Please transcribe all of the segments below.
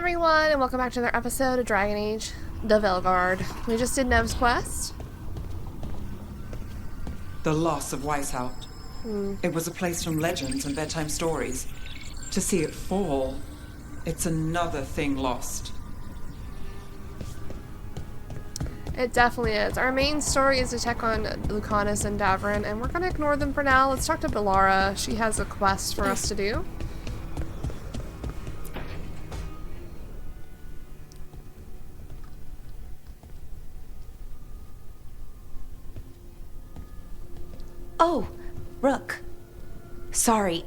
everyone, and welcome back to another episode of Dragon Age, the Veilguard. We just did Nev's quest. The loss of Weishaupt. It was a place from legends and bedtime stories. To see it fall, it's another thing lost. It definitely is. Our main story is to check on Lucanus and Davrin, and we're going to ignore them for now. Let's talk to Bellara. She has a quest for us to do. Oh, Rook. Sorry,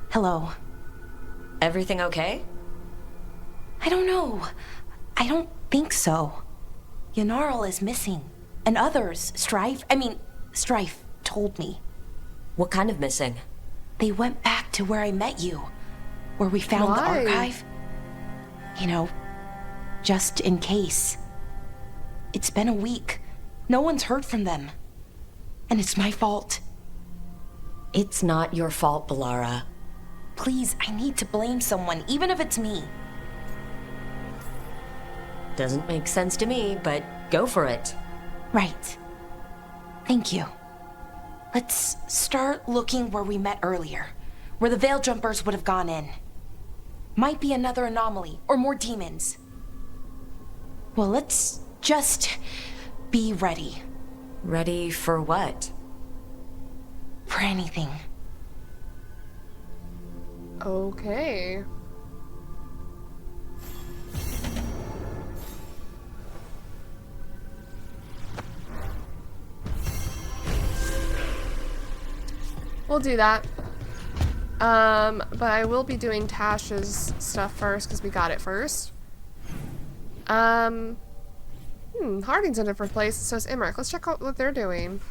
hello. Everything okay? I don't know. I don't think so. Yanarl is missing. And others, Strife told me. What kind of missing? They went back to where I met you. Where we found the archive. You know, just in case. It's been a week. No one's heard from them. And it's my fault. It's not your fault, Bellara. Please, I need to blame someone, even if it's me. Doesn't make sense to me, but go for it. Right. Thank you. Let's start looking where we met earlier, where the Veil Jumpers would have gone in. Might be another anomaly, or more demons. Well, let's just be ready. Ready for what? For anything. Okay. We'll do that. But I will be doing Tash's stuff first because we got it first. Harding's in a different place, so is Imric. Let's check out what they're doing.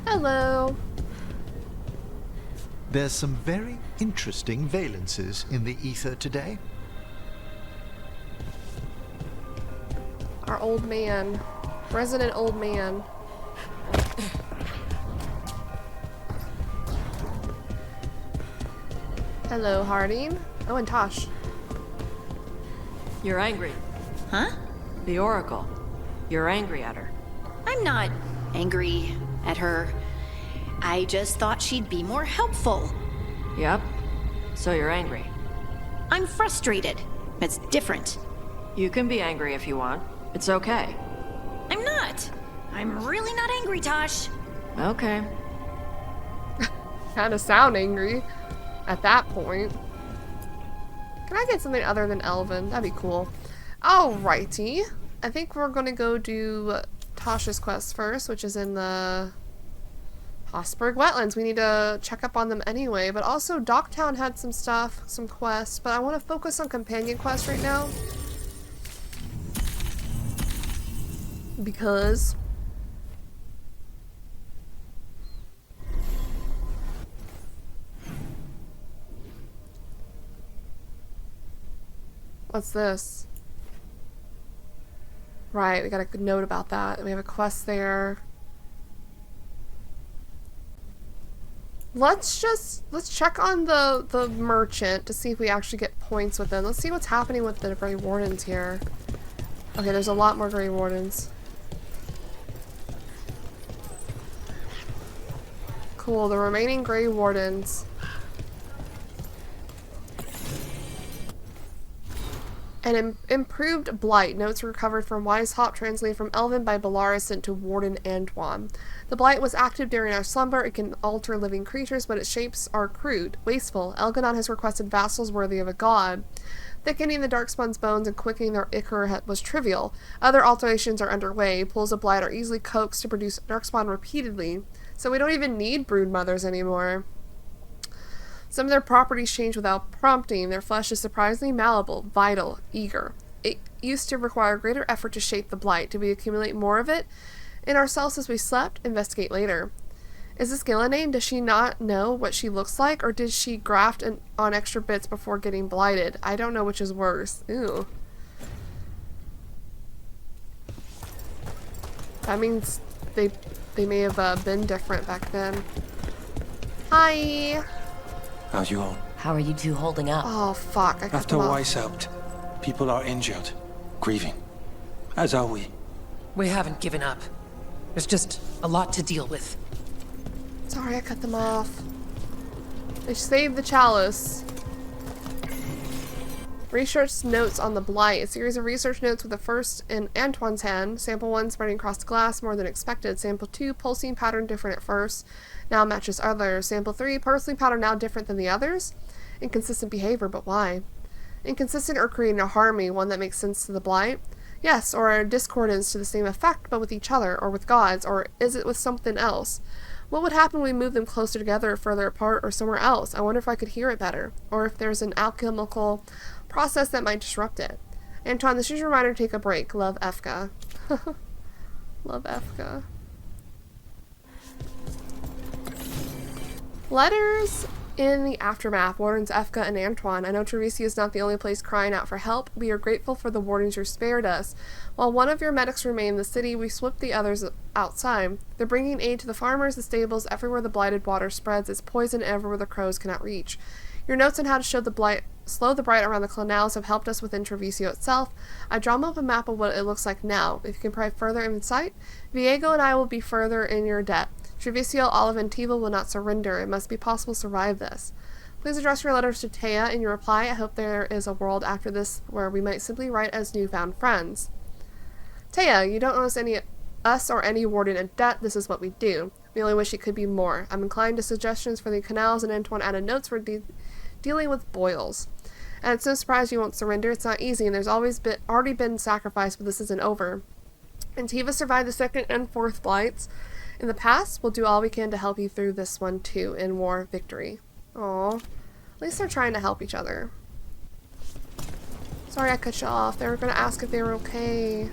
Hello. There's some very interesting valences in the ether today. Our old man. Resident old man. Hello, Harding. Oh, and Tosh. You're angry. Huh? The Oracle. You're angry at her. I'm not angry at her. I just thought she'd be more helpful. Yep. So you're angry. I'm frustrated. It's different. You can be angry if you want. It's okay. I'm not. I'm really not angry, Tosh. Okay. Kinda sound angry at that point. Can I get something other than Elven? That'd be cool. Alrighty. I think we're gonna go do Tasha's quest first, which is in the Hossberg Wetlands. We need to check up on them anyway, but also Docktown had some stuff, some quests, but I want to focus on companion quests right now. Because what's this? Right, we got a good note about that. We have a quest there. Let's check on the merchant to see if we actually get points with them. Let's see what's happening with the Grey Wardens here. Okay, there's a lot more Grey Wardens. Cool, the remaining Grey Wardens. An improved Blight. Notes recovered from Weishaupt, translated from Elven by Bellara, sent to Warden Antoine. The Blight was active during our slumber. It can alter living creatures, but its shapes are crude, wasteful. Elganon has requested vassals worthy of a god. Thickening the Darkspawn's bones and quickening their ichor was trivial. Other alterations are underway. Pools of Blight are easily coaxed to produce Darkspawn repeatedly, so we don't even need broodmothers anymore. Some of their properties change without prompting. Their flesh is surprisingly malleable, vital, eager. It used to require greater effort to shape the Blight. Do we accumulate more of it in ourselves as we slept? Investigate later. Is this Gillenane? Does she not know what she looks like, or did she graft on extra bits before getting blighted? I don't know which is worse. Ew. That means they they may have been different back then. Hi. How you all? How are you two holding up? Oh fuck! I cut After them off. Weiss helped, people are injured, grieving. As are we. We haven't given up. There's just a lot to deal with. Sorry, I cut them off. They saved the chalice. Research notes on the Blight. A series of research notes with the first in Antoine's hand. Sample 1 spreading across the glass more than expected. Sample 2, pulsing pattern different at first. Now matches others. Sample 3, pulsing pattern now different than the others. Inconsistent behavior, but why? Inconsistent or creating a harmony, one that makes sense to the Blight? Yes, or a discordance to the same effect, but with each other, or with gods, or is it with something else? What would happen when we move them closer together, or further apart, or somewhere else? I wonder if I could hear it better, or if there's an alchemical process that might disrupt it. Antoine, this is your reminder to take a break. Love, Efka. Love, Efka. Letters in the aftermath. Wardens Efka and Antoine. I know Treviso is not the only place crying out for help. We are grateful for the wardens you spared us. While one of your medics remained in the city, we swept the others outside. They're bringing aid to the farmers, the stables, everywhere the blighted water spreads. It's poison everywhere the crows cannot reach. Your notes on how to slow the blight around the canals have helped us within Treviso itself. I draw up a map of what it looks like now. If you can provide further insight, Viego and I will be further in your debt. Treviso, Olive, and Tiva will not surrender. It must be possible to survive this. Please address your letters to Taya in your reply. I hope there is a world after this where we might simply write as newfound friends. Taya, you don't owe us or any warden in debt. This is what we do. We only wish it could be more. I'm inclined to suggestions for the canals, and Antoine added notes for dealing with boils. And it's no surprise you won't surrender. It's not easy, and there's already been sacrifice, but this isn't over. And Tiva survived the 2nd and 4th blights. In the past, we'll do all we can to help you through this one too, in war victory. Aww. At least they're trying to help each other. Sorry I cut you off. They were going to ask if they were okay.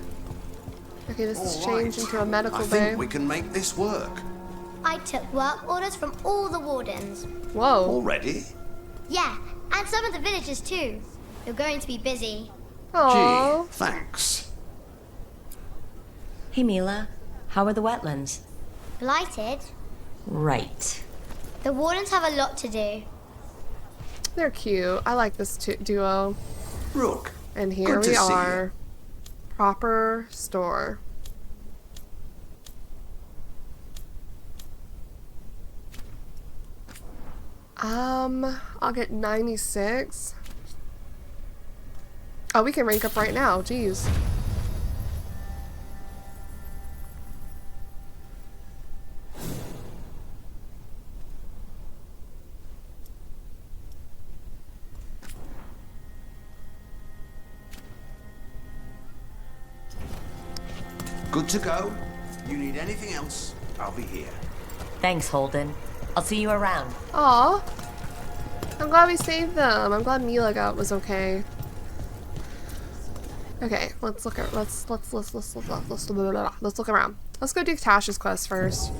Okay, this has changed into a medical bay. I think we can make this work. I took work orders from all the wardens. Whoa. Already? Yeah, and some of the villagers too. You're going to be busy. Aww. Gee, thanks. Hey, Mila. How are the wetlands? Blighted? Right. The wardens have a lot to do. They're cute. I like this duo. Rook. And here good we to see are. you. Proper store. I'll get 96. Oh, we can rank up right now. Jeez. Good to go. You need anything else, I'll be here. Thanks, Holden. I'll see you around. Aw. I'm glad we saved them. I'm glad Mila was okay. Okay, let's look around. Let's go do Tasha's quest first.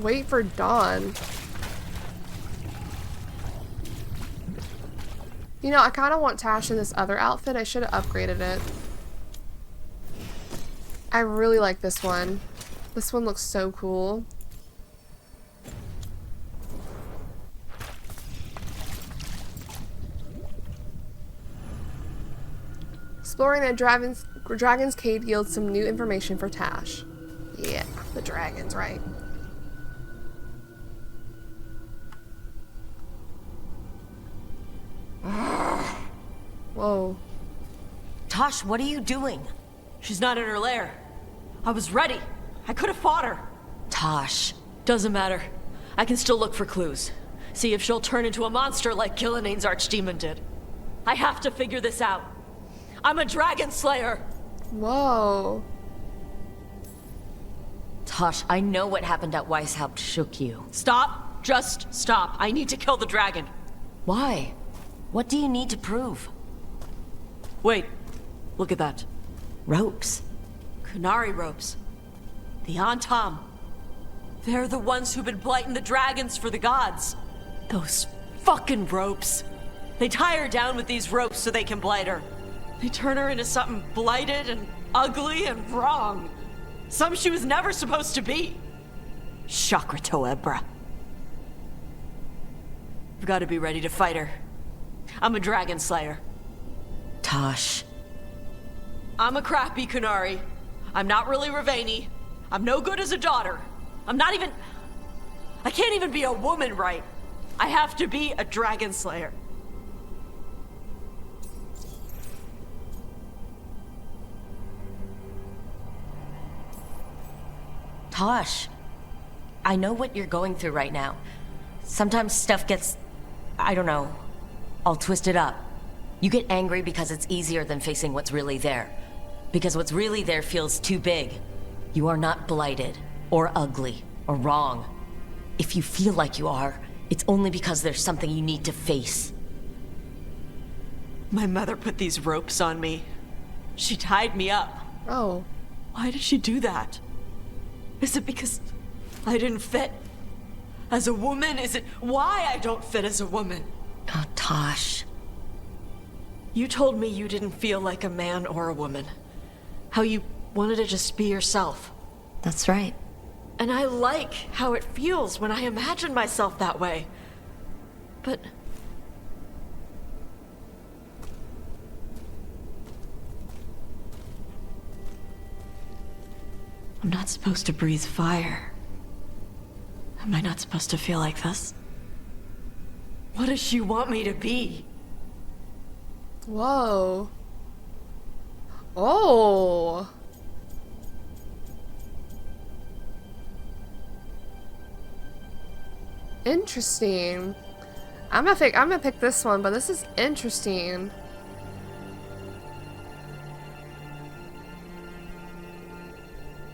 Wait for dawn. You know, I kind of want Tash in this other outfit. I should have upgraded it. I really like this one. This one looks so cool. Exploring a dragon's cave yields some new information for Tash. Yeah, the dragons, right? Whoa. Tosh, what are you doing? She's not in her lair. I was ready. I could have fought her. Tosh. Doesn't matter. I can still look for clues. See if she'll turn into a monster like Killiane's archdemon did. I have to figure this out. I'm a dragon slayer. Whoa. Tosh, I know what happened at Weishaupt shook you. Stop. Just stop. I need to kill the dragon. Why? What do you need to prove? Wait. Look at that. Ropes. Kunari ropes. The Antam. They're the ones who've been blighting the dragons for the gods. Those fucking ropes. They tie her down with these ropes so they can blight her. They turn her into something blighted and ugly and wrong. Some she was never supposed to be. Chakra Toebra. I've got to be ready to fight her. I'm a dragon slayer. Tosh. I'm a crappy Kunari. I'm not really Ravani. I'm no good as a daughter. I'm not even... I can't even be a woman right. I have to be a dragon slayer. Tosh, I know what you're going through right now. Sometimes stuff gets, I don't know, all twisted up. You get angry because it's easier than facing what's really there. Because what's really there feels too big. You are not blighted, or ugly, or wrong. If you feel like you are, it's only because there's something you need to face. My mother put these ropes on me. She tied me up. Oh. Why did she do that? Is it because I didn't fit as a woman? Is it why I don't fit as a woman? Oh, Tosh. You told me you didn't feel like a man or a woman. How you wanted to just be yourself. That's right. And I like how it feels when I imagine myself that way. But... I'm not supposed to breathe fire. Am I not supposed to feel like this? What does she want me to be? Whoa. Oh. Interesting. I'm gonna pick this one, but this is interesting.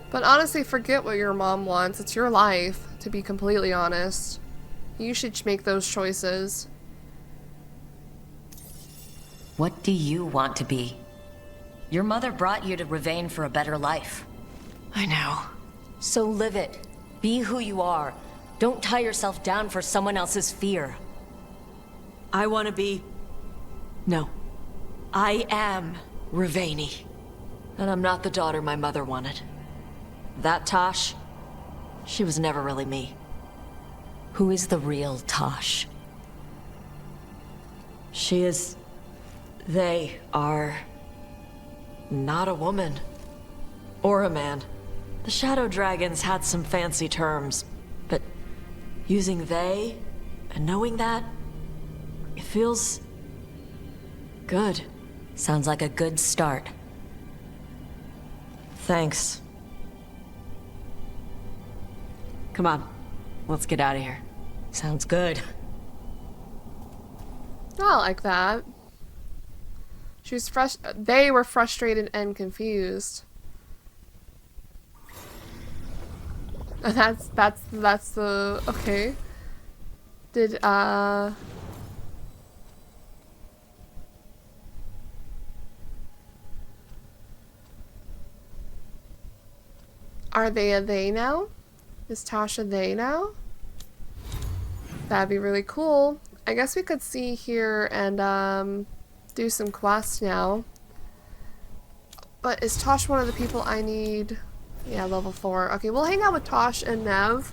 But honestly, forget what your mom wants. It's your life, to be completely honest. You should make those choices. What do you want to be? Your mother brought you to Ravane for a better life. I know. So live it. Be who you are. Don't tie yourself down for someone else's fear. I want to be... No. I am Ravani. And I'm not the daughter my mother wanted. That Tosh, she was never really me. Who is the real Tosh? She is... They are... not a woman. Or a man. The Shadow Dragons had some fancy terms, but using they and knowing that, it feels... good. Sounds like a good start. Thanks. Come on, let's get out of here. Sounds good. I like that. She was they were frustrated and confused. And that's the okay. Did are they a they now? Is Tasha they now? That'd be really cool. I guess we could see here and do some quests now. But is Tosh one of the people I need? Yeah, level 4. Okay, we'll hang out with Tosh and Nev.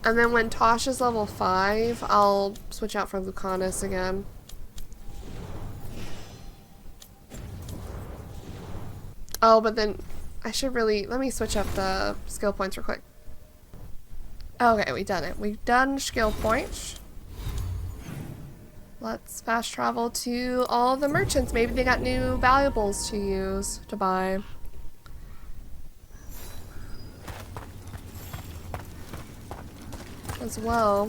And then when Tosh is level 5, I'll switch out for Lucanus again. Oh, but then I should really... Let me switch up the skill points real quick. Okay, we done it. We've done skill points. Let's fast travel to all the merchants. Maybe they got new valuables to use, to buy. As well.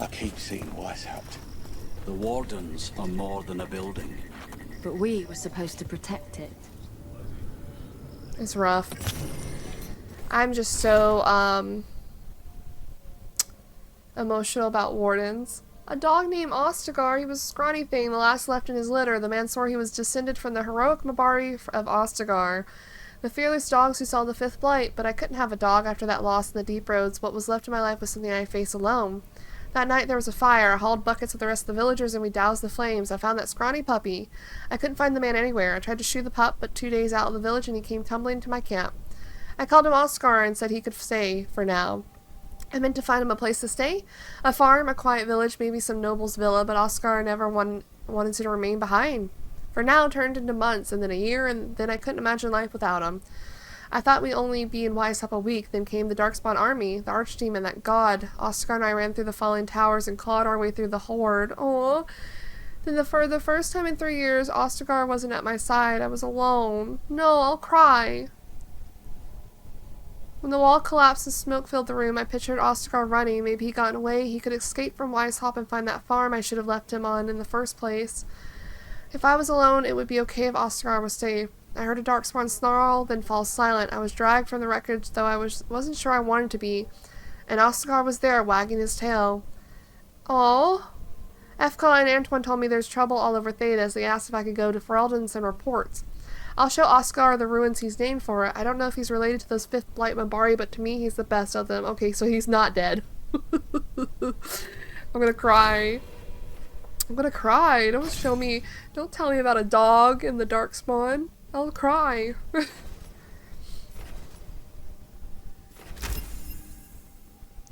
I keep seeing Weishaupt. The Wardens are more than a building. But we were supposed to protect it. It's rough. I'm just so, emotional about wardens. A dog named Ostagar, he was a scrawny thing, the last left in his litter. The man swore he was descended from the heroic Mabari of Ostagar. The fearless dogs who saw the 5th blight, but I couldn't have a dog after that loss in the deep roads. What was left of my life was something I faced alone. That night there was a fire. I hauled buckets with the rest of the villagers and we doused the flames. I found that scrawny puppy. I couldn't find the man anywhere. I tried to shoot the pup, but 2 days out of the village and he came tumbling to my camp. I called him Oscar and said he could stay for now. I meant to find him a place to stay. A farm, a quiet village, maybe some noble's villa, but Oscar never wanted to remain behind. For now turned into months, and then a year, and then I couldn't imagine life without him. I thought we'd only be in Weishaupt a week, then came the Darkspawn army, the archdemon, that god. Oscar and I ran through the falling towers and clawed our way through the horde. Oh. Then for the first time in 3 years, Oscar wasn't at my side. I was alone. No, I'll cry. When the wall collapsed and smoke filled the room, I pictured Oscar running. Maybe he got away. He could escape from Weishaupt and find that farm I should have left him on in the first place. If I was alone, it would be okay if Oscar was safe. I heard a darkspawn snarl, then fall silent. I was dragged from the wreckage, though I wasn't sure I wanted to be. And Oscar was there, wagging his tail. Oh. Efka and Antoine told me there's trouble all over Thedas. They asked if I could go to Ferelden's and report. I'll show Oscar the ruins he's named for it. I don't know if he's related to those 5th Blight Mabari, but to me he's the best of them. Okay, so he's not dead. I'm gonna cry. I'm gonna cry. Don't tell me about a dog in the Darkspawn. I'll cry.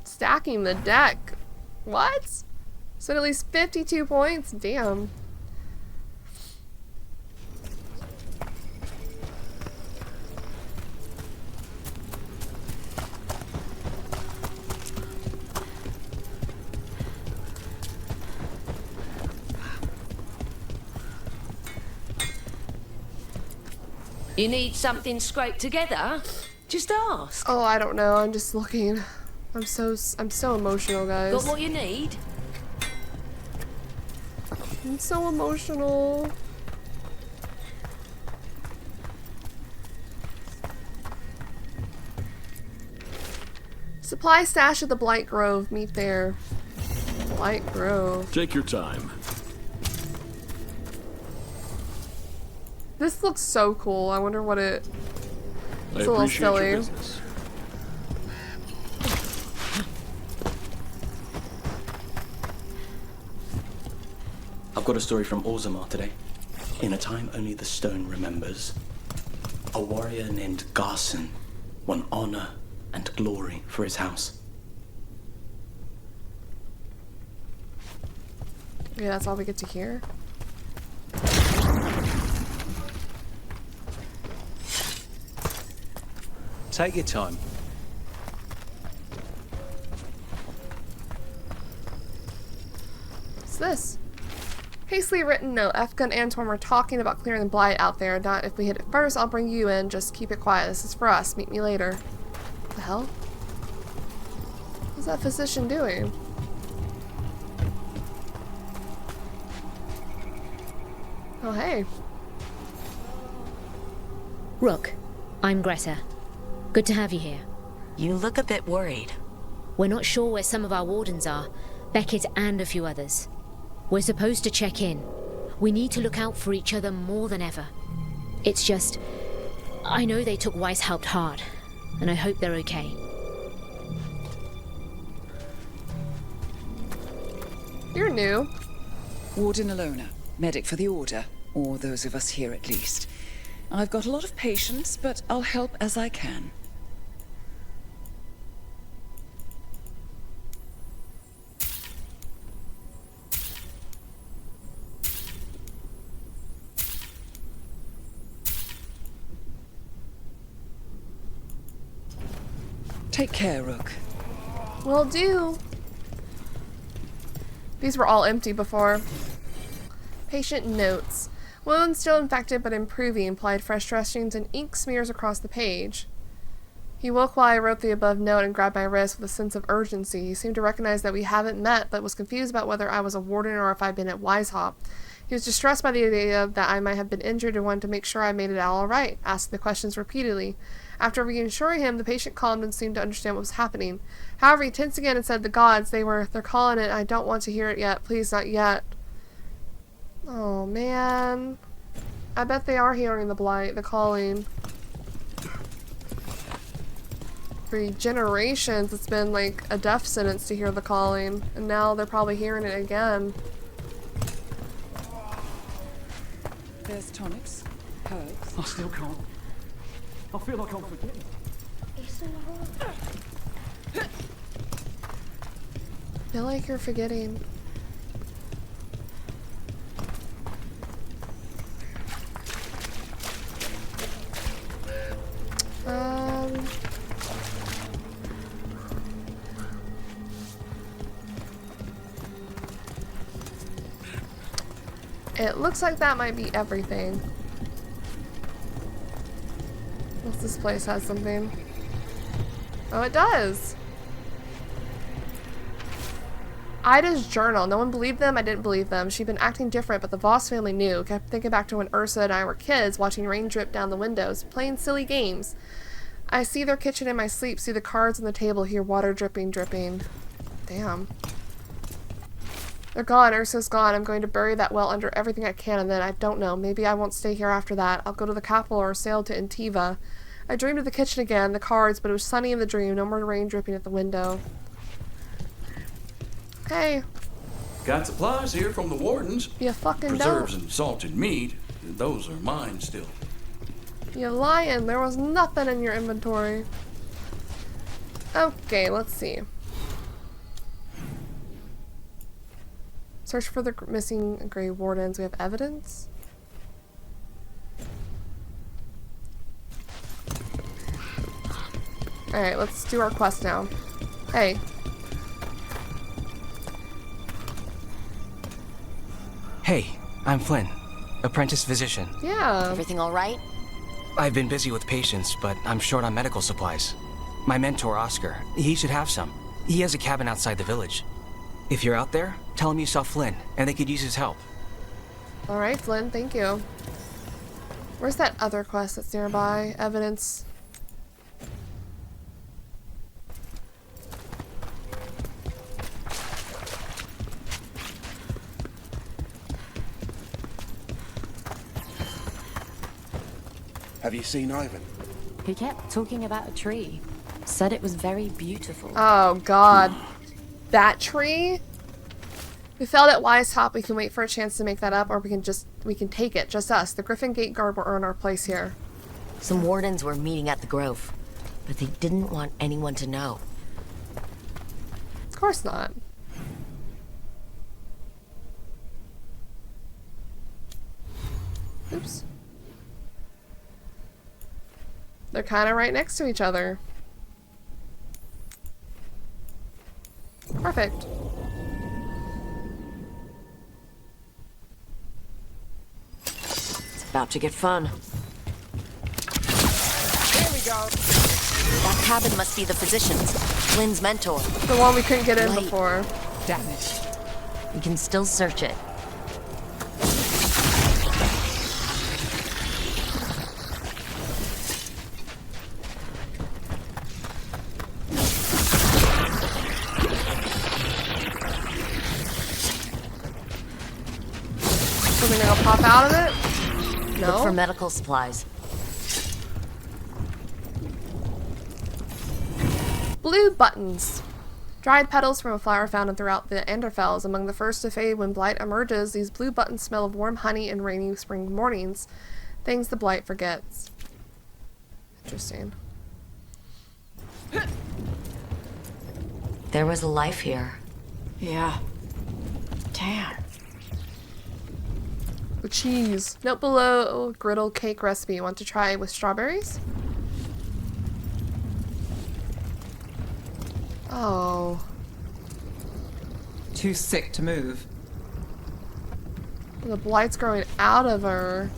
Stacking the deck. What? So at least 52 points? Damn. You need something scraped together? Just ask. Oh, I don't know. I'm just looking. I'm so emotional, guys. Got what you need? I'm so emotional. Supply stash at the Blight Grove. Meet there. Blight Grove. Take your time. This looks so cool. I wonder what it... It's a little silly. I've got a story from Orzammar today. In a time only the stone remembers, a warrior named Garson won honor and glory for his house. Yeah, that's all we get to hear. Take your time. What's this? Hastily written note. Efka and Antoine were talking about clearing the Blight out there. Not if we hit it first, I'll bring you in. Just keep it quiet. This is for us. Meet me later. What the hell? What's that physician doing? Oh, hey. Rook, I'm Greta. Good to have you here. You look a bit worried. We're not sure where some of our wardens are. Beckett and a few others. We're supposed to check in. We need to look out for each other more than ever. It's just... I know they took Weishaupt hard, and I hope they're okay. You're new. Warden Alona, medic for the Order, or those of us here at least. I've got a lot of patience, but I'll help as I can. Take care, Rook. Will do. These were all empty before. Patient notes. Wound still infected but improving. Applied fresh dressings and ink smears across the page. He woke while I wrote the above note and grabbed my wrist with a sense of urgency. He seemed to recognize that we haven't met, but was confused about whether I was a warden or if I'd been at Weishaupt. He was distressed by the idea that I might have been injured and wanted to make sure I made it out all right, asking the questions repeatedly. After reassuring him, the patient calmed and seemed to understand what was happening. However, he tensed again and said, "The gods, they're calling it. I don't want to hear it yet. Please, not yet." Oh, man. I bet they are hearing the Blight, the calling. For generations, it's been like a death sentence to hear the calling, and now they're probably hearing it again. There's tonics, herbs. I still can't. I feel like I'm forgetting. Feel like you're forgetting. It looks like that might be everything. Unless this place has something. Oh, it does! Ida's journal. No one believed them. I didn't believe them. She'd been acting different, but the Voss family knew. Kept thinking back to when Ursa and I were kids, watching rain drip down the windows, playing silly games. I see their kitchen in my sleep, see the cards on the table, hear water dripping, dripping. Damn. They're gone. Ursa's gone. I'm going to bury that well under everything I can, and then I don't know. Maybe I won't stay here after that. I'll go to the capital or sail to Antiva. I dreamed of the kitchen again, the cards, but it was sunny in the dream. No more rain dripping at the window. Hey. Got supplies here from the wardens. You fucking Preserves don't. and salted meat. Those are mine still. You're lying. There was nothing in your inventory. Okay, let's see. Search for the missing Grey Wardens. We have evidence? Alright, let's do our quest now. Hey. Hey, I'm Flynn, apprentice physician. Yeah. Everything all right? I've been busy with patients, but I'm short on medical supplies. My mentor, Oscar, he should have some. He has a cabin outside the village. If you're out there, tell him you saw Flynn, and they could use his help. Alright, Flynn, thank you. Where's that other quest that's nearby? Evidence. Have you seen Ivan? He kept talking about a tree. Said it was very beautiful. Oh god. That tree? We failed at Wise Hop. We can wait for a chance to make that up, or we can take it. Just us. The Griffin Gate Guard will earn our place here. Some wardens were meeting at the Grove, but they didn't want anyone to know. Of course not. Oops. They're kind of right next to each other. Perfect. It's about to get fun. There we go. That cabin must be the physician's. Flynn's mentor. The one we couldn't get in Blight. before. Damn it. We can still search it. Something that'll pop out of it? No. Look for medical supplies. Blue buttons. Dried petals from a flower found throughout the Anderfells. Among the first to fade when Blight emerges, these blue buttons smell of warm honey and rainy spring mornings. Things the Blight forgets. Interesting. There was a life here. Yeah. Damn. The cheese. Note below griddle cake recipe. Want to try with strawberries? Oh. Too sick to move. The Blight's growing out of her.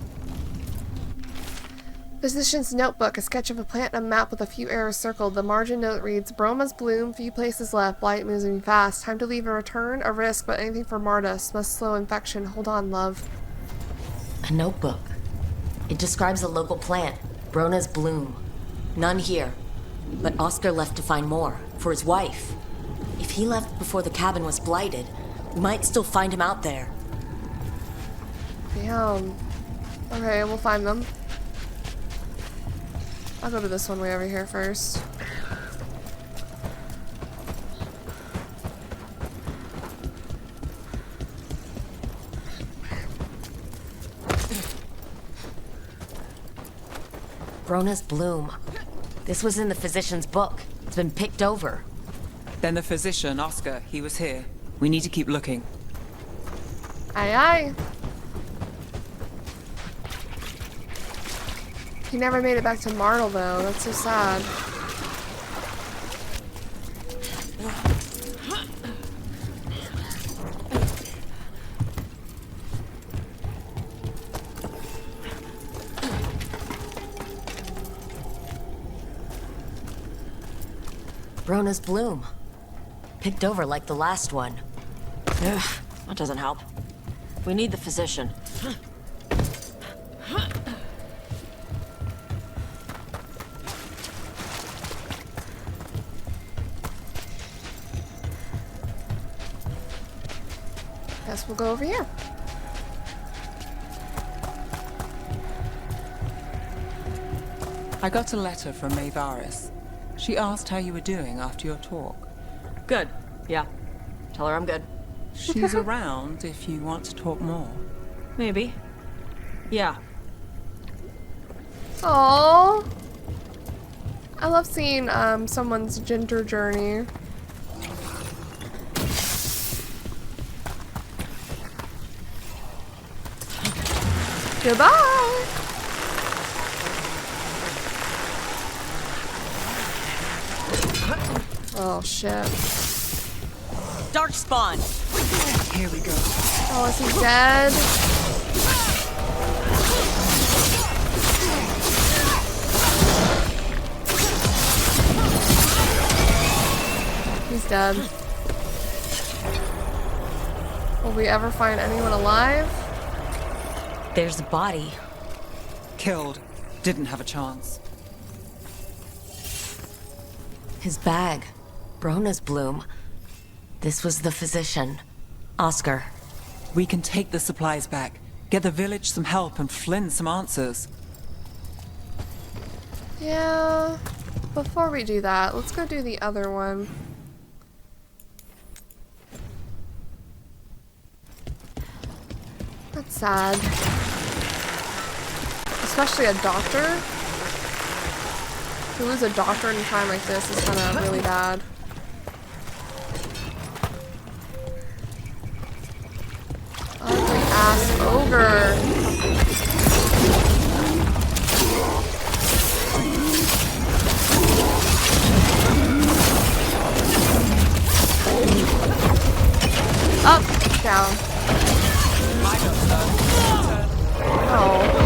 Physician's notebook. A sketch of a plant and a map with a few errors circled. The margin note reads, Broma's bloom, few places left. Blight moving fast. Time to leave and return. A risk, but anything for Martus. Must slow infection. Hold on, love. A notebook. It describes a local plant, Brona's bloom. None here. But Oscar left to find more, for his wife. If he left before the cabin was blighted, we might still find him out there. Damn. Okay, we'll find them. I'll go to this one way over here first. Brona's bloom. This was in the physician's book. It's been picked over. Then the physician, Oscar, he was here. We need to keep looking. Aye, aye. He never made it back to Martel, though. That's so sad. Brona's bloom. Picked over like the last one. Ugh, that doesn't help. We need the physician. Guess we'll go over here. I got a letter from Mayvaris. She asked how you were doing after your talk. Good. Yeah. Tell her I'm good. She's around if you want to talk more. Maybe. Yeah. Aww. I love seeing someone's ginger journey. Goodbye. Oh shit. Darkspawn. Here we go. Oh, is he dead? He's dead. Will we ever find anyone alive? There's a body. Killed. Didn't have a chance. His bag. Brona's bloom. This was the physician. Oscar. We can take the supplies back, get the village some help, and Flynn some answers. Yeah. Before we do that, let's go do the other one. That's sad. Especially a doctor. To lose a doctor in a time like this is kind of really bad. Ugly ass ogre. Up, down. Oh.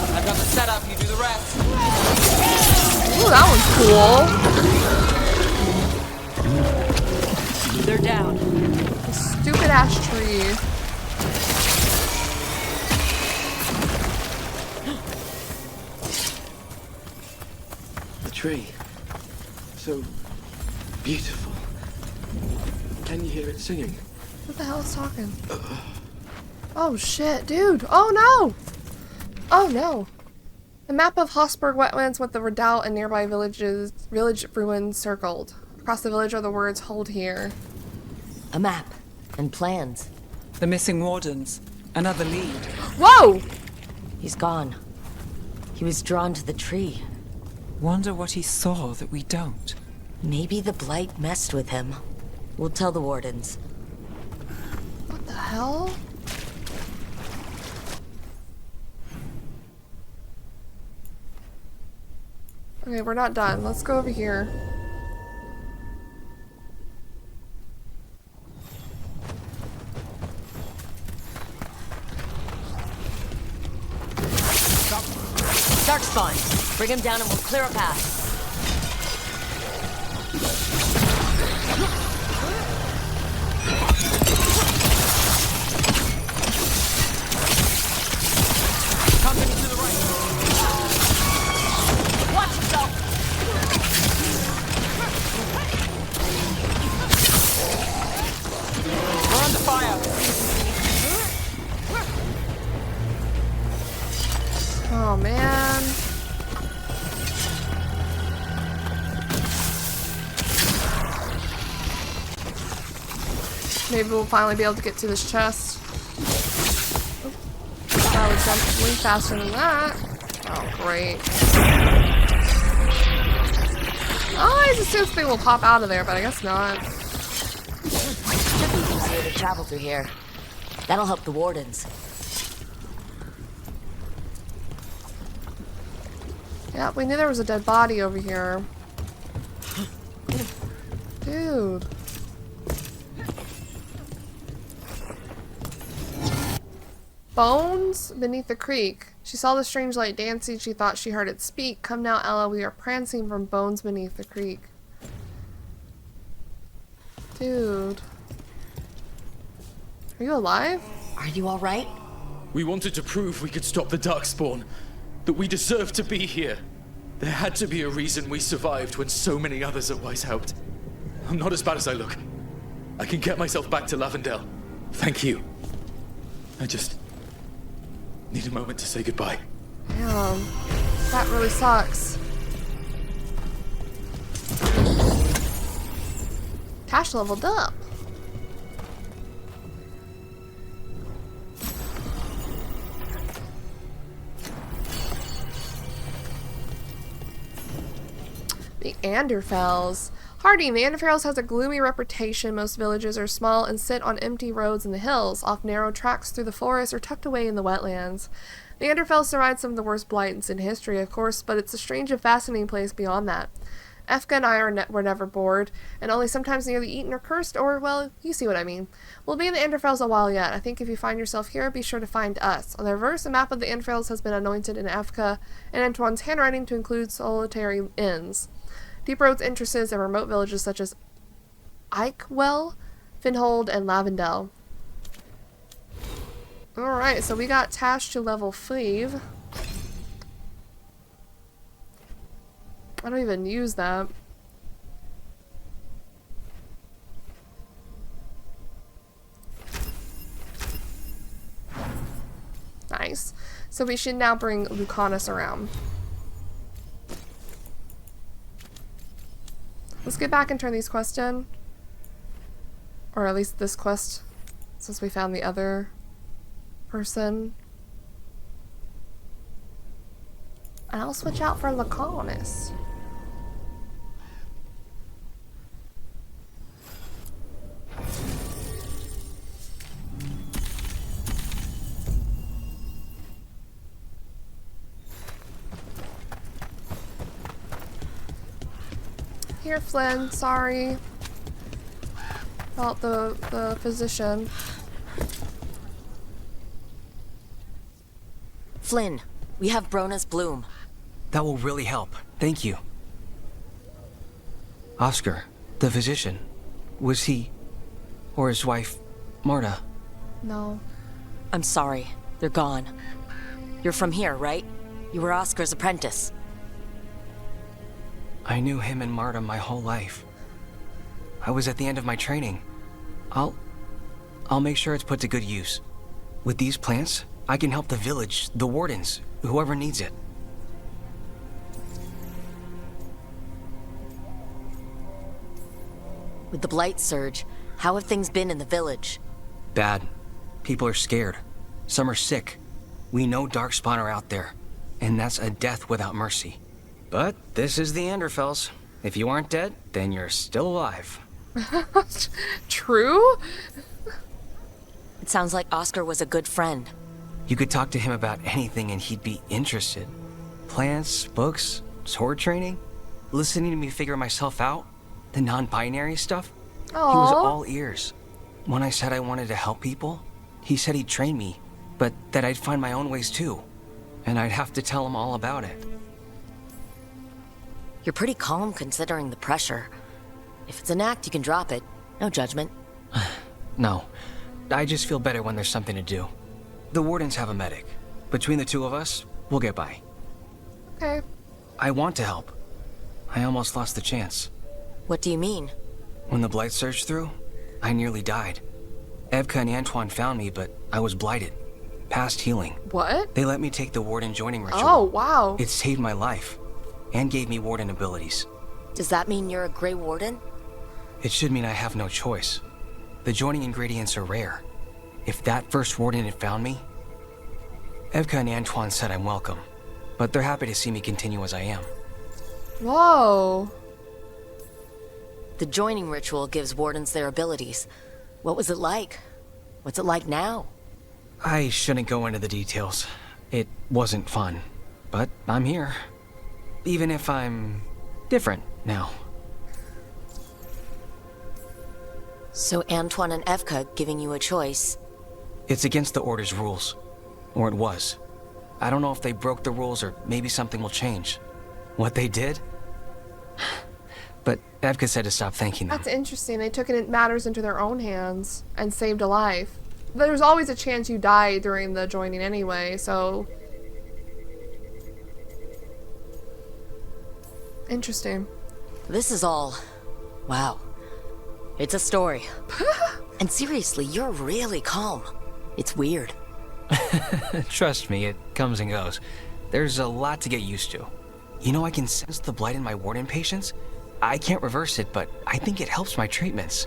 I've got the setup, you do the rest. Ooh, that one's cool. They're down. Stupid ass tree. The tree. So beautiful. Can you hear it singing? What the hell is talking? Oh shit, dude. Oh no! Oh no. A map of Hossberg wetlands with the redoubt and nearby village ruins circled. Across the village are the words, "Hold here." A map. And plans. The missing wardens. Another lead. Whoa! He's gone. He was drawn to the tree. Wonder what he saw that we don't. Maybe the Blight messed with him. We'll tell the wardens. What the hell? Okay, we're not done. Let's go over here. Darkspawn. Bring him down and we'll clear a path. Company to the right. Watch yourself! Oh, man. Maybe we'll finally be able to get to this chest. Oh, I would jump way faster than that. Oh, great. Oh, I just assumed thing will pop out of there, but I guess not. Should be easier to travel through here. That'll help the wardens. Yeah, we knew there was a dead body over here. Dude. Bones beneath the creek. She saw the strange light dancing. She thought she heard it speak. Come now, Ella. We are prancing from bones beneath the creek. Dude. Are you alive? Are you alright? We wanted to prove we could stop the Darkspawn. That we deserved to be here. There had to be a reason we survived when so many others at Weishaupt. I'm not as bad as I look. I can get myself back to Lavendel. Thank you. I just need a moment to say goodbye. Damn. That really sucks. Tash leveled up. The Anderfells. Harding, the Anderfells has a gloomy reputation. Most villages are small and sit on empty roads in the hills, off narrow tracks through the forest, or tucked away in the wetlands. The Anderfells survived some of the worst blights in history, of course, but it's a strange and fascinating place beyond that. Efka and I were never bored, and only sometimes nearly eaten or cursed, or, well, you see what I mean. We'll be in the Anderfells a while yet. I think if you find yourself here, be sure to find us. On the reverse, a map of the Anderfells has been anointed in Efka and Antoine's handwriting to include solitary inns. Deep roads, entrances, and remote villages such as Ikewell, Finhold, and Lavendel. Alright, so we got Tash to level 5. I don't even use that. Nice. So we should now bring Lucanus around. Let's get back and turn these quests in. Or at least this quest, since we found the other person. And I'll switch out for Lucanus. Here, Flynn, sorry about the physician. Flynn, we have Brona's bloom. That will really help. Thank you. Oscar, the physician, was he, or his wife, Marta? No. I'm sorry. They're gone. You're from here, right? You were Oscar's apprentice. I knew him and Marta my whole life. I was at the end of my training. I'll make sure it's put to good use. With these plants, I can help the village, the wardens, whoever needs it. With the Blight surge, how have things been in the village? Bad. People are scared. Some are sick. We know Darkspawn are out there, and that's a death without mercy. But this is the Anderfells. If you aren't dead, then you're still alive. True? It sounds like Oscar was a good friend. You could talk to him about anything and he'd be interested. Plants, books, sword training, listening to me figure myself out, the non-binary stuff. Aww. He was all ears. When I said I wanted to help people, he said he'd train me, but that I'd find my own ways too. And I'd have to tell him all about it. You're pretty calm considering the pressure. If it's an act, you can drop it. No judgment. No. I just feel better when there's something to do. The wardens have a medic. Between the two of us, we'll get by. Okay. I want to help. I almost lost the chance. What do you mean? When the Blight surged through, I nearly died. Evka and Antoine found me, but I was blighted. past healing. What? They let me take the Warden joining ritual. Oh, wow. It saved my life, and gave me Warden abilities. Does that mean you're a Grey Warden? It should mean I have no choice. The joining ingredients are rare. If that first Warden had found me... Evka and Antoine said I'm welcome, but they're happy to see me continue as I am. Whoa. The joining ritual gives Wardens their abilities. What was it like? What's it like now? I shouldn't go into the details. It wasn't fun, but I'm here. Even if I'm different now. So Antoine and Evka giving you a choice. It's against the Order's rules. Or it was. I don't know if they broke the rules or maybe something will change. What they did? But Evka said to stop thanking them. That's interesting. They took matters into their own hands and saved a life. There's always a chance you die during the joining anyway, so... Interesting. This is all... wow. It's a story. And seriously, you're really calm. It's weird. Trust me, it comes and goes. There's a lot to get used to. You know, I can sense the blight in my Warden patients. I can't reverse it, but I think it helps my treatments.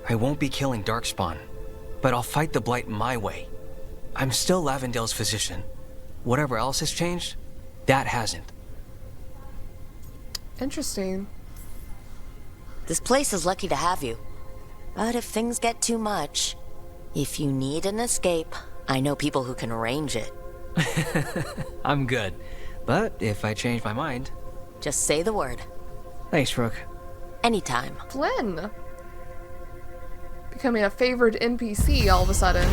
I won't be killing Darkspawn, but I'll fight the blight my way. I'm still Lavendale's physician. Whatever else has changed, that hasn't. Interesting. This place is lucky to have you. But if things get too much, if you need an escape, I know people who can arrange it. I'm good. But if I change my mind... Just say the word. Thanks, Rook. Anytime. Flynn. Becoming a favored NPC all of a sudden.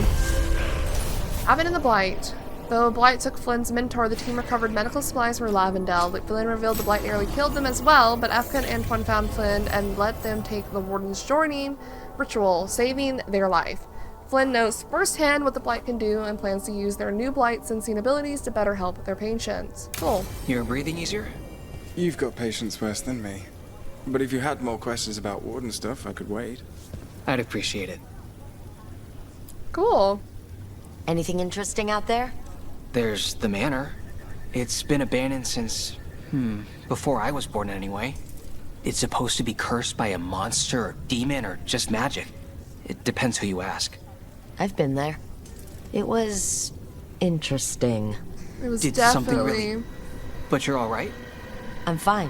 Advent in the Blight. Though Blight took Flynn's mentor, the team recovered medical supplies for Lavendale. Flynn revealed the Blight nearly killed them as well, but Efka and Antoine found Flynn and let them take the Warden's joining ritual, saving their life. Flynn knows firsthand what the Blight can do and plans to use their new Blight sensing abilities to better help their patients. Cool. You're breathing easier? You've got patience worse than me. But if you had more questions about Warden stuff, I could wait. I'd appreciate it. Cool. Anything interesting out there? There's the manor. It's been abandoned since, before I was born anyway. It's supposed to be cursed by a monster or demon or just magic. It depends who you ask. I've been there. It was interesting. It was Did definitely... something really... But you're all right? I'm fine.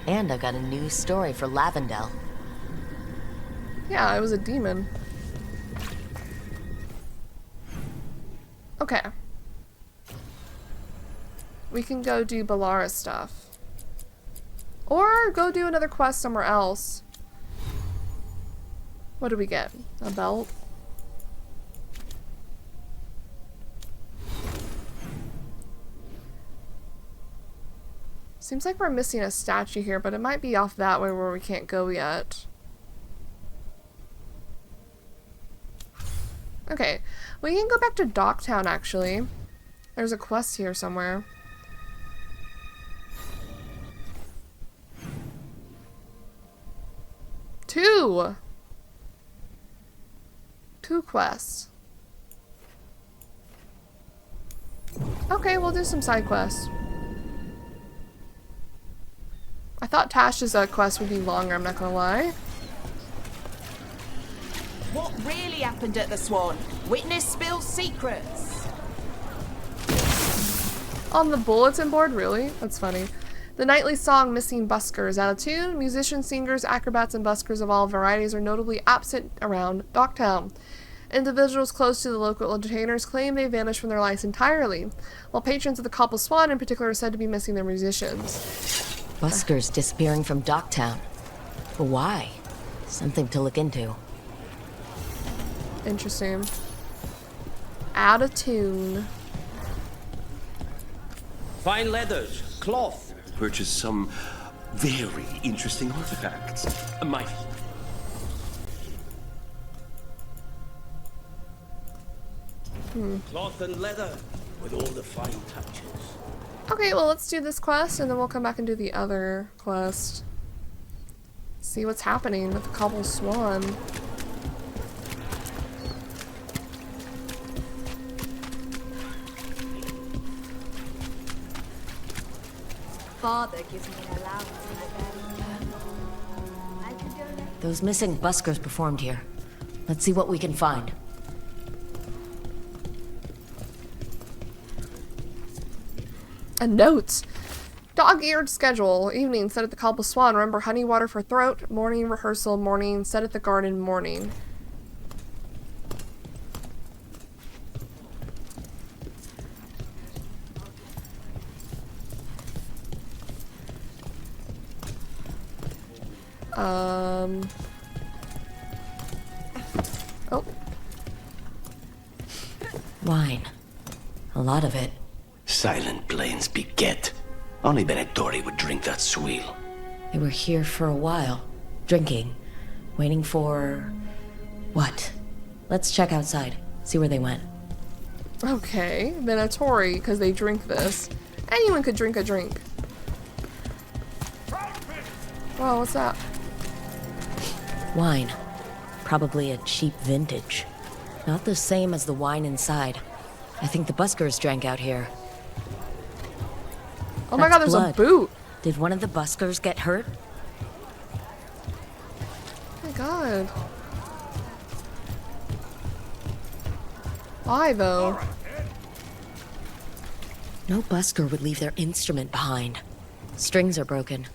And I've got a new story for Lavendale. Yeah, it was a demon. Okay. We can go do Balara stuff. Or go do another quest somewhere else. What do we get? A belt? Seems like we're missing a statue here, but it might be off that way where we can't go yet. Okay, we can go back to Docktown actually. There's a quest here somewhere. Two quests. Okay, we'll do some side quests. I thought Tash's quest would be longer, I'm not gonna lie. What really happened at the Swan? Witness spills secrets. On the bulletin board, really? That's funny. The nightly song Missing Buskers. Out of tune, musicians, singers, acrobats, and buskers of all varieties are notably absent around Docktown. Individuals close to the local entertainers claim they vanished from their lives entirely, while patrons of the Cobble Swan in particular are said to be missing their musicians. Buskers disappearing from Docktown. But why? Something to look into. Interesting. Out of tune. Fine leathers, cloth. Purchase some very interesting artifacts. My cloth and leather with all the fine touches. Okay, well, let's do this quest and then we'll come back and do the other quest. See what's happening with the Cobble Swan. father gives me an allowance and I could go next. Those missing buskers performed here. Let's see what we can find. And notes. Dog-eared schedule. Evening, set at the Cobble Swan. Remember honey water for throat. Morning rehearsal. Morning, set at the garden. Morning. Oh. Wine. A lot of it. Silent plains beget. Only Benetori would drink that swill. They were here for a while, drinking, waiting for... what? Let's check outside, see where they went. Okay, Venatori, because they drink this. Anyone could drink a drink. Whoa, what's that? Wine. Probably a cheap vintage. Not the same as the wine inside. I think the buskers drank out here. Oh my god, there's blood. a boot. Did one of the buskers get hurt? Oh my god. Why though? No busker would leave their instrument behind. Strings are broken.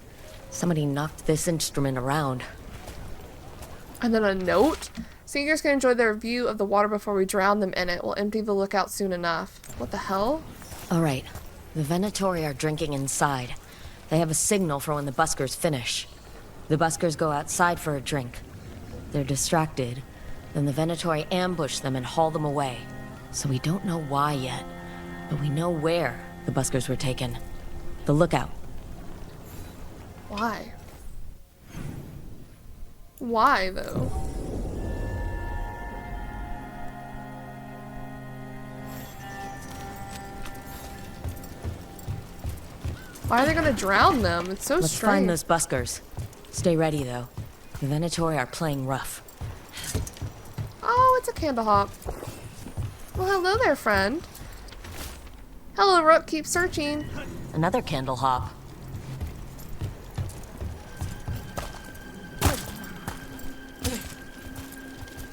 Somebody knocked this instrument around. And then a note? Singers can enjoy their view of the water before we drown them in it. We'll empty the lookout soon enough. What the hell? Alright. The Venatori are drinking inside. They have a signal for when the buskers finish. The buskers go outside for a drink. They're distracted. Then the Venatori ambush them and haul them away. So we don't know why yet, but we know where the buskers were taken. The lookout. Why? Why though? Why are they gonna drown them? It's so Let's strange. find those buskers. Stay ready though. The Venatori are playing rough. Oh, it's a candle hop. Well, hello there, friend. Hello, Rook. Keep searching. Another candle hop.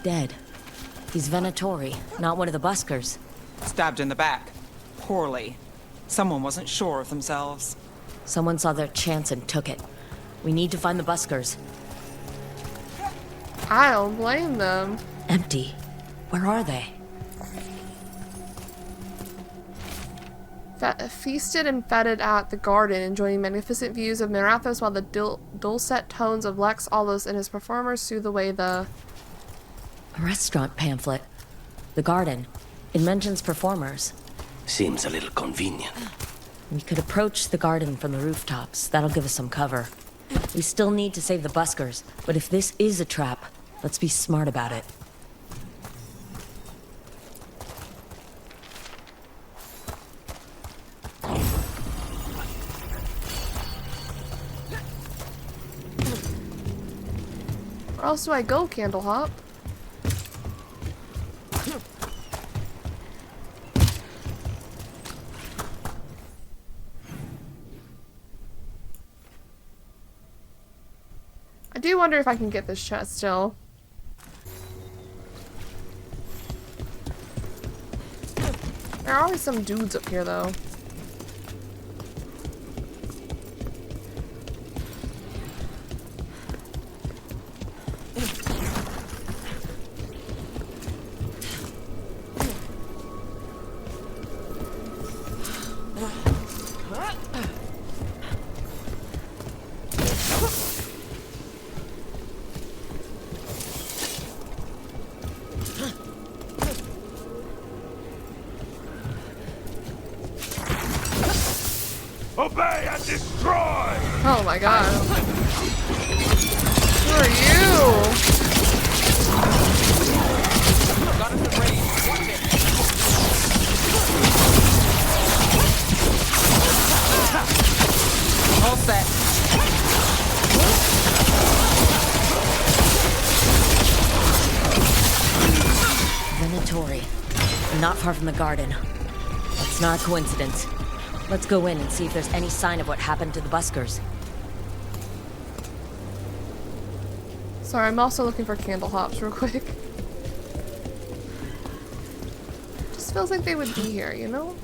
Dead. He's Venatori, not one of the buskers. Stabbed in the back. Poorly. Someone wasn't sure of themselves. Someone saw their chance and took it. We need to find the buskers. I don't blame them. Empty. Where are they? Feasted and feted at the garden, enjoying magnificent views of Marathos while the dulcet tones of Lex Alos and his performers soothe away the... A restaurant pamphlet. The garden. It mentions performers. Seems a little convenient. We could approach the garden from the rooftops. That'll give us some cover. We still need to save the buskers, but if this is a trap, let's be smart about it. Where else do I go, Candle Hop? I do wonder if I can get this chest still. There are always some dudes up here, though. Obey and destroy! Oh my god. Who are you? All set. Venatori. Not far from the garden. That's not a coincidence. Let's go in and see if there's any sign of what happened to the buskers. Sorry, I'm also looking for candle hops real quick. Just feels like they would be here, you know?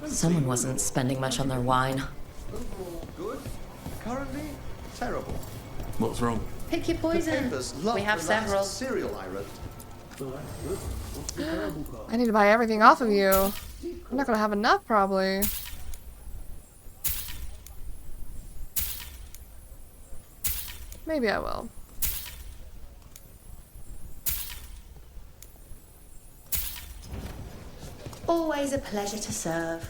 Someone wasn't spending much on their wine. Good. Currently, terrible. What's wrong? Pick your poison. We have several. Cereal I wrote. I need to buy everything off of you. I'm not gonna have enough, probably. Maybe I will. Always a pleasure to serve.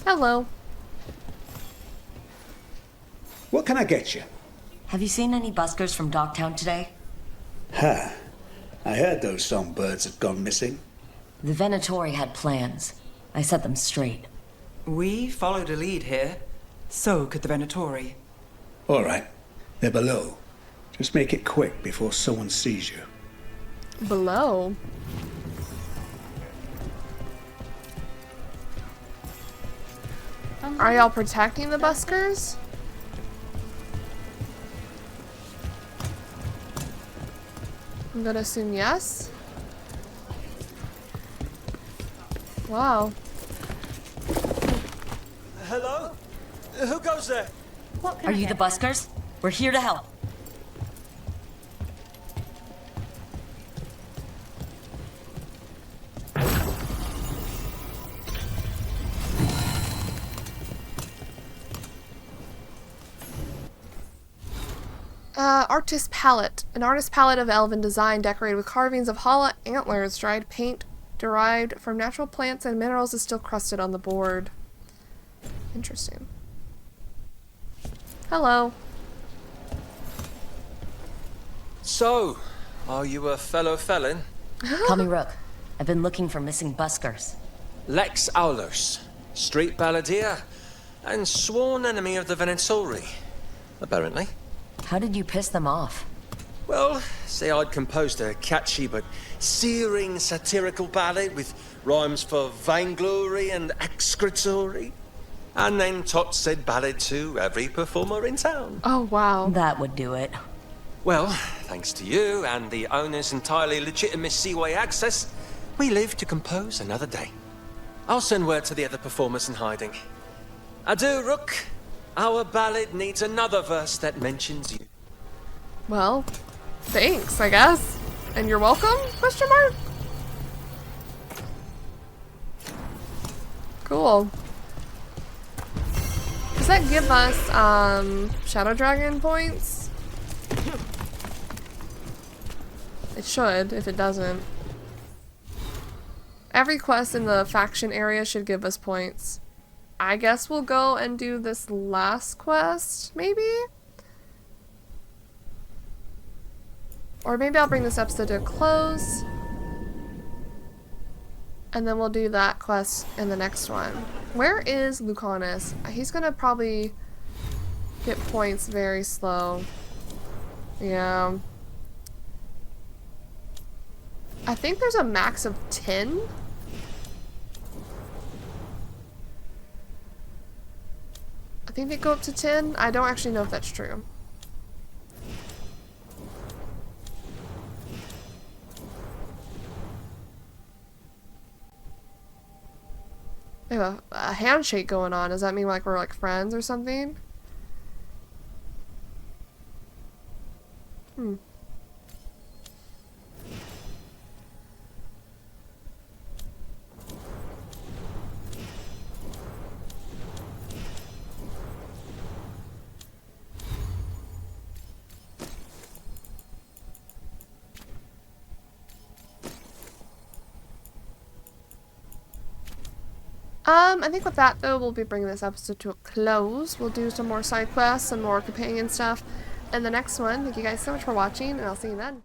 Hello. What can I get you? Have you seen any buskers from Dogtown today? Ha! I heard those songbirds had gone missing. The Venatori had plans. I set them straight. We followed a lead here. So could the Venatori. All right. They're below. Just make it quick before someone sees you. Below? Are y'all protecting the buskers? I'm gonna assume yes. Wow. Hello? Who goes there? Are you the buskers? We're here to help. Artist palette. An artist palette of elven design decorated with carvings of hollow antlers. Dried paint derived from natural plants and minerals is still crusted on the board. Interesting. Hello. So, are you a fellow felon? Call me Rook. I've been looking for missing buskers. Lex Aulos, street balladeer, and sworn enemy of the Venatori, apparently. How did you piss them off? Well, say I'd composed a catchy but searing satirical ballad with rhymes for vainglory and excretory. And then Tot said ballad to every performer in town. Oh, wow. That would do it. Well, thanks to you and the owner's entirely legitimate seaway access, we live to compose another day. I'll send word to the other performers in hiding. Adieu, Rook. Our ballad needs another verse that mentions you. Well, thanks, I guess. And you're welcome? Question mark? Cool. Does that give us, Shadow Dragon points? It should, if it doesn't. Every quest in the faction area should give us points. I guess we'll go and do this last quest, maybe? Or maybe I'll bring this episode to a close. And then we'll do that quest in the next one. Where is Lucanus? He's gonna probably get points very slow. Yeah. I think there's a max of 10. I think they go up to 10. I don't actually know if that's true. We have a handshake going on. Does that mean like we're like friends or something? Hmm. I think with that, though, we'll be bringing this episode to a close. We'll do some more side quests and more companion stuff in the next one. Thank you guys so much for watching, and I'll see you then.